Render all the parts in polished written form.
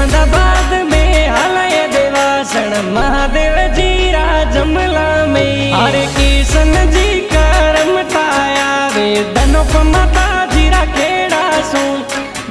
अहमदाबाद में हालय देवासण महादेव जी राजमला में हरे कृष्ण जी करमताया वे धनोप माता जी राखेड़ा सू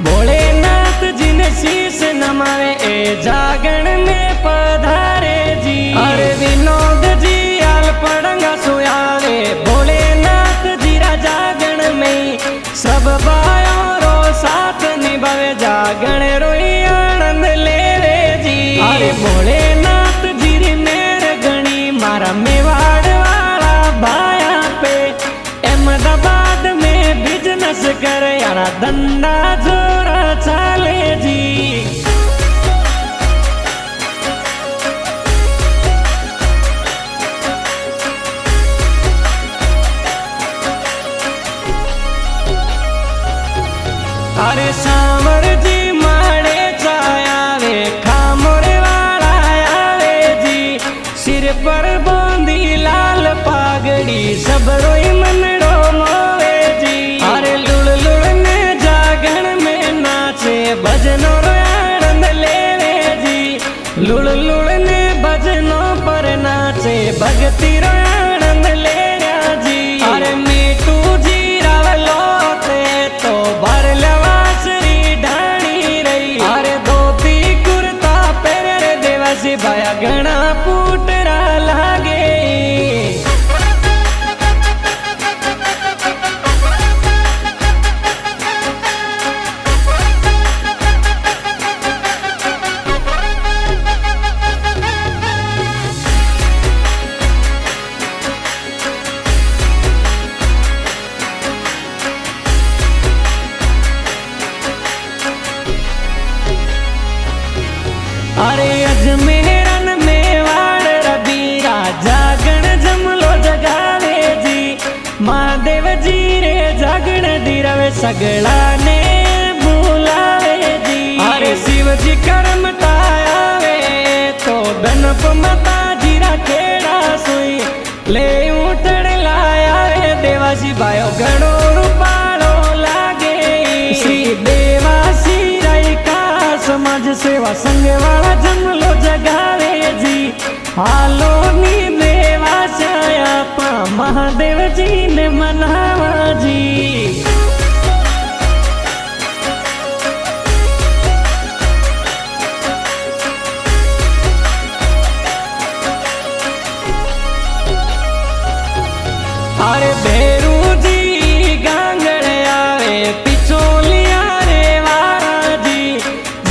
भोलेनाथ जी ने शीश नमावे ए जागरण में पधारे जी अरे विनोद जी आल पड़ंगा सुयावे भोलेनाथ जी रा जागरण में सब बायों रो साथ निभावे जागरण रोई आनंद लेवे जी अरे भोलेनाथ जी री मेर गणी मारा मेवाड़ वाला भाया पे अहमदाबाद में बिजनेस करे यारा धंधा जोरा चाले जी। अरे सांवर जी माड़े छाया वे खामोरे वाला आवे जी सिर पर बोंदी लाल पागड़ी सब रोई मनड़ो मोवे जी अरे लुड़ लुड़ ने जागरण में नाचे भजनों रो आनंद लेवे जी लुड़ लुड़ ने भजनों पर नाचे भक्ति रो आनंद ले जी अरे मीठू जी रावलो ते तो भर लवा भाया घना पुटरा लागे अरे अजमेरन मेवाड़ रबीरा जागण जमलो जगावे जी महादेव जी रे जागण दिरवे सगड़ा ने बुलावे जी अरे शिव जी करमतायावे तो धनप माता जी राखेड़ा सुई ले उठड़ लाया रे देवासी भायो घणो रूपालो लागे श्री देवासी राई का समाज सेवा संग वाला जमलो जगावे जी हालो नी देवा छाया पा महादेव जी ने मनावा जी। अरे भेरू जी गांगड़ आवे पिछोलिया रे वारा जी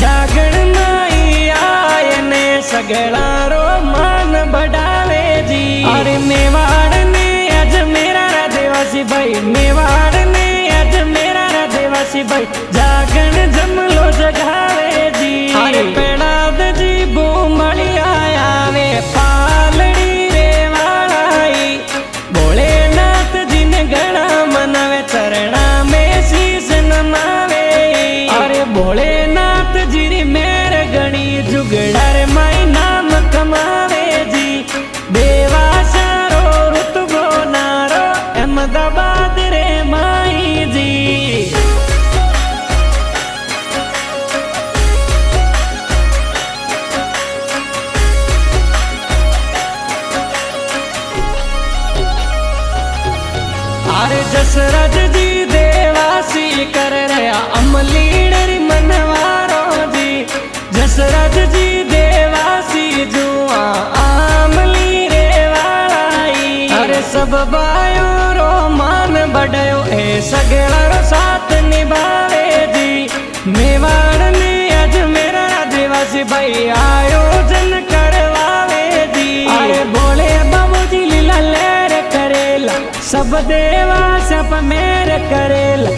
जागण नाई आए ने सगड़ा रो मान बढ़ावे जी अरे मेवाड़ ने अजमेरा रा देवासी भाई मेवाड़ ने अजमेरा रा देवासी भाई जागण जमलो जगावे जी अरे पेड़ाद जी बूमड़ी आया वे पालड़ी रे वालाई भोलेनाथ जी ने घड़ा मनावे चरणा में शीश नमावे अरे भोलेनाथ जी री मेर गणी जुगड़ा रे माई नाम कमावे जी देवासारो रुतबो नारो अहमदाबाद रे माई जी। अरे जसराज जी देवासी कर रहा अमलीड़ मनवारो जी जसराज जी देवासी जुआ आमली रे वालाई अरे सब बायो रो मान बढ़यो ए सगड़ा रो साथ निभावे जी मेवाड़ ने अजमेरा देवासी भाई आयोजन करवावे जी अरे बोले बाबू जी लीला लेर करेला सब देवा सब मेर करेला